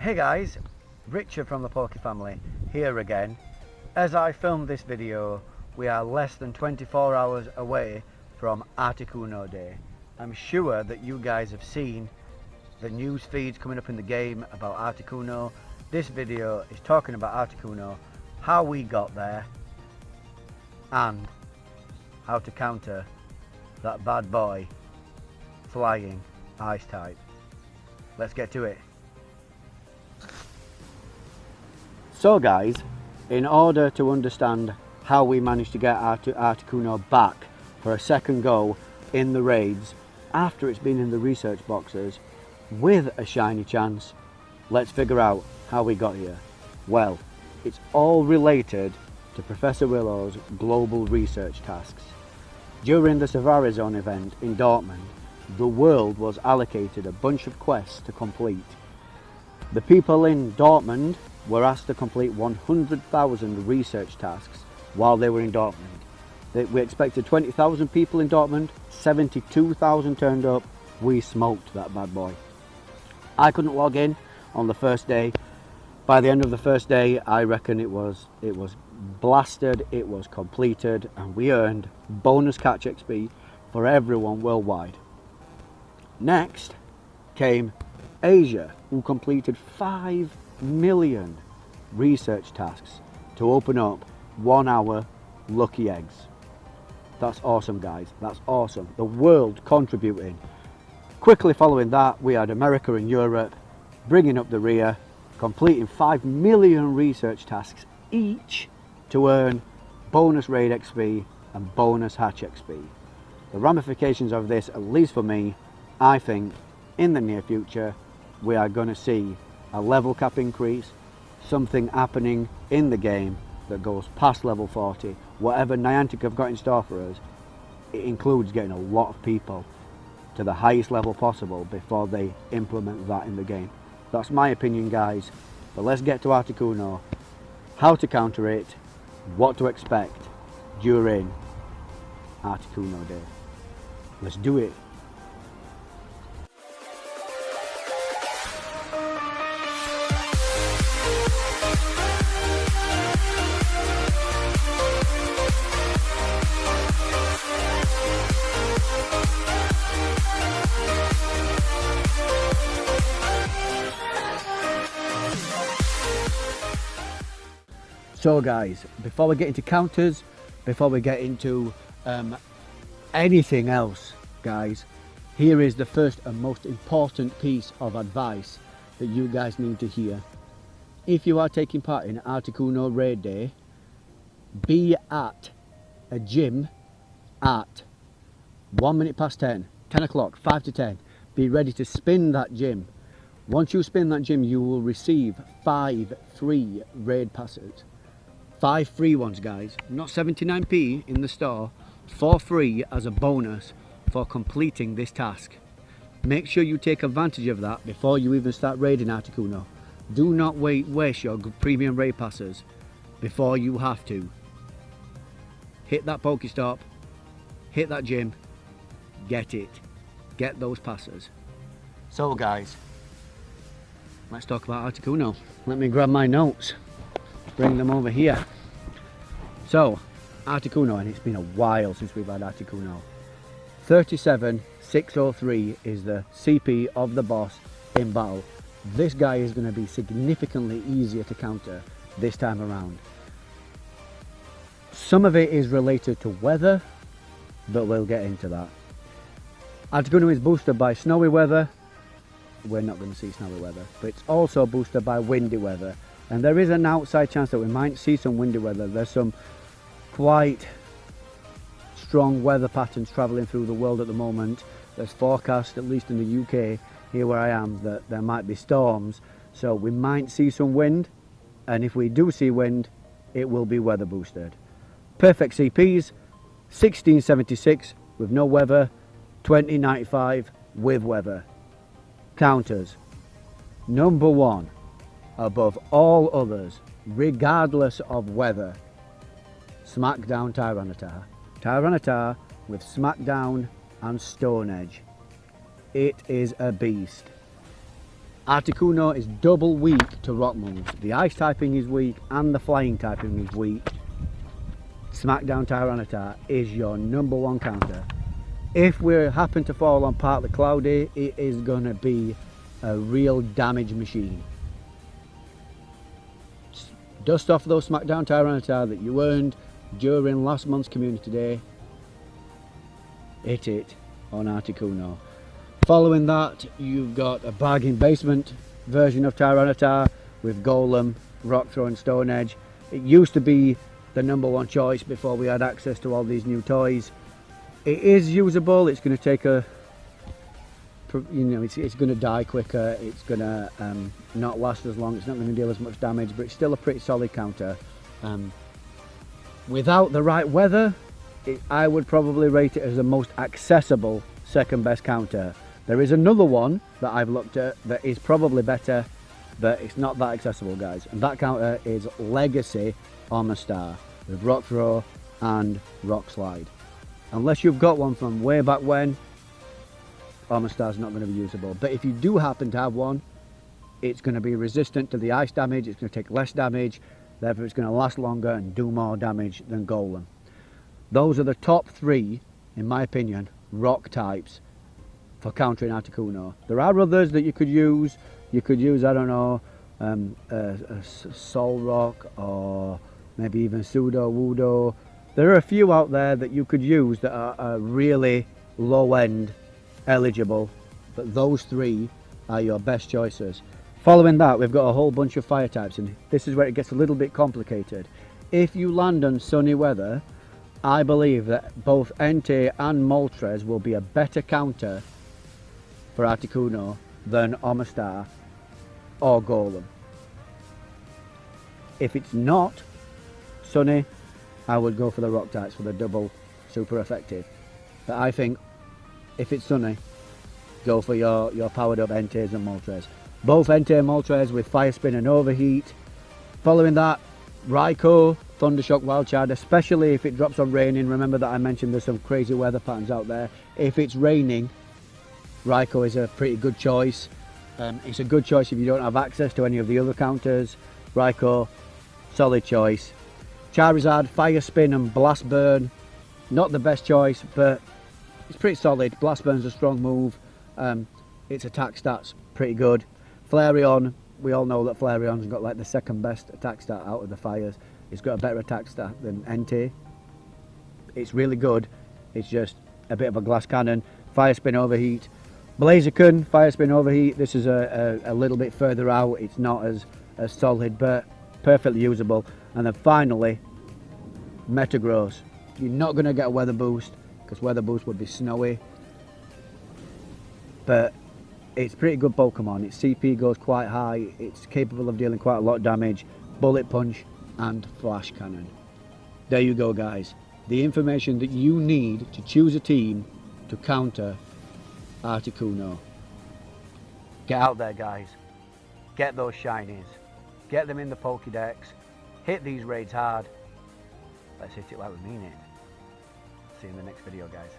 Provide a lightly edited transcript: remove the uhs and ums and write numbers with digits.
Hey guys, Richard from the Pokéfamily here again. As I filmed this video, we are less than 24 hours away from Articuno Day. I'm sure that you guys have seen the news feeds coming up in the game about Articuno. This video is talking about Articuno, how we got there, and how to counter that bad boy flying ice type. Let's get to it. So guys, in order to understand how we managed to get Articuno back for a second go in the raids after it's been in the research boxes with a shiny chance, let's figure out how we got here. Well, it's all related to Professor Willow's global research tasks. During the Savary Zone event in Dortmund, the world was allocated a bunch of quests to complete. The people in Dortmund were asked to complete 100,000 research tasks while they were in Dortmund. We expected 20,000 people in Dortmund, 72,000 turned up. We smoked that bad boy. I couldn't log in on the first day. By the end of the first day, I reckon it was blasted, it was completed, and we earned bonus catch XP for everyone worldwide. Next came Asia, who completed 5 million research tasks to open up 1 hour lucky eggs. That's awesome guys, that's awesome. The world contributing. Quickly following that, we had America and Europe bringing up the rear, completing 5 million research tasks each to earn bonus raid XP and bonus hatch XP. The ramifications of this, at least for me, I think in the near future we are going to see a level cap increase, something happening in the game that goes past level 40. Whatever Niantic have got in store for us, it includes getting a lot of people to the highest level possible before they implement that in the game. That's my opinion guys, but let's get to Articuno, how to counter it, what to expect during Articuno Day. Let's do it. So guys, before we get into counters, before we get into anything else guys, here is the first and most important piece of advice that you guys need to hear. If you are taking part in Articuno Raid Day, be at a gym at 1 minute past 10, 10 o'clock, 5 to 10. Be ready to spin that gym. Once you spin that gym, you will receive 5 free raid passes. 5 free ones guys, not 79p in the store, for free as a bonus for completing this task. Make sure you take advantage of that before you even start raiding Articuno. Do not waste your premium raid passes before you have to. Hit that Pokestop, hit that gym, get it, get those passes. So guys, let's talk about Articuno. Let me grab my notes. Bring them over here. So, Articuno, and it's been a while since we've had Articuno. 37603 is the CP of the boss in battle. This guy is going to be significantly easier to counter this time around. Some of it is related to weather, but we'll get into that. Articuno is boosted by snowy weather. We're not going to see snowy weather, but it's also boosted by windy weather. And there is an outside chance that we might see some windy weather. There's some quite strong weather patterns travelling through the world at the moment. There's forecast, at least in the UK, here where I am, that there might be storms. So we might see some wind. And if we do see wind, it will be weather boosted. Perfect CPs, 1676 with no weather, 2095 with weather. Counters. Number 1. Above all others, regardless of weather, Smackdown Tyranitar. Tyranitar with Smackdown and Stone Edge. It is a beast. Articuno is double weak to rock moves. The ice typing is weak and the flying typing is weak. Smackdown Tyranitar is your #1 counter. If we happen to fall on partly cloudy, it is going to be a real damage machine. Dust off those Smackdown Tyranitar that you earned during last month's Community Day. Hit it on Articuno. Following that, you've got a bargain basement version of Tyranitar with Golem, Rock Throw and Stone Edge. It used to be the #1 choice before we had access to all these new toys. It is usable. It's going to take a, you know, it's going to die quicker. It's going to not last as long. It's not going to deal as much damage, but it's still a pretty solid counter. Without the right weather, I would probably rate it as the most accessible second best counter. There is another one that I've looked at that is probably better, but it's not that accessible, guys. And that counter is Legacy Armor Star with Rock Throw and Rock Slide. Unless you've got one from way back when, Armor Star's not going to be usable. But if you do happen to have one, it's going to be resistant to the ice damage, it's going to take less damage, therefore it's going to last longer and do more damage than Golem. Those are the top 3, in my opinion, rock types for countering Articuno. There are others that you could use. You could use, I don't know, a Soul Rock or maybe even Pseudo Wudo. There are a few out there that you could use that are really low end eligible, but those 3 are your best choices. Following that, we've got a whole bunch of fire types, and this is where it gets a little bit complicated. If you land on sunny weather, I believe that both Entei and Moltres will be a better counter for Articuno than Armor Star or Golem. If it's not sunny, I would go for the rock types for the double super effective. But I think if it's sunny, go for your powered up Enteis and Moltres. Both Entei and Moltres with Fire Spin and Overheat. Following that, Raikou, Thundershock, Wild Charge, especially if it drops on raining. Remember that I mentioned there's some crazy weather patterns out there. If it's raining, Raikou is a pretty good choice. It's a good choice if you don't have access to any of the other counters. Raikou, solid choice. Charizard, Fire Spin and Blast Burn, not the best choice, but it's pretty solid. Blast Burn's a strong move. Its attack stats pretty good. Flareon, we all know that Flareon's got like the second best attack stat out of the fires. It's got a better attack stat than Entei. It's really good. It's just a bit of a glass cannon. Fire Spin Overheat. Blaziken, Fire Spin Overheat. This is a little bit further out. It's not as solid, but perfectly usable. And then finally, Metagross. You're not going to get a weather boost, because weather boost would be snowy. But it's pretty good Pokemon. Its CP goes quite high. It's capable of dealing quite a lot of damage. Bullet Punch and Flash Cannon. There you go, guys. The information that you need to choose a team to counter Articuno. Get out there, guys. Get those shinies. Get them in the Pokédex. Hit these raids hard. Let's hit it like we mean it. See you in the next video, guys.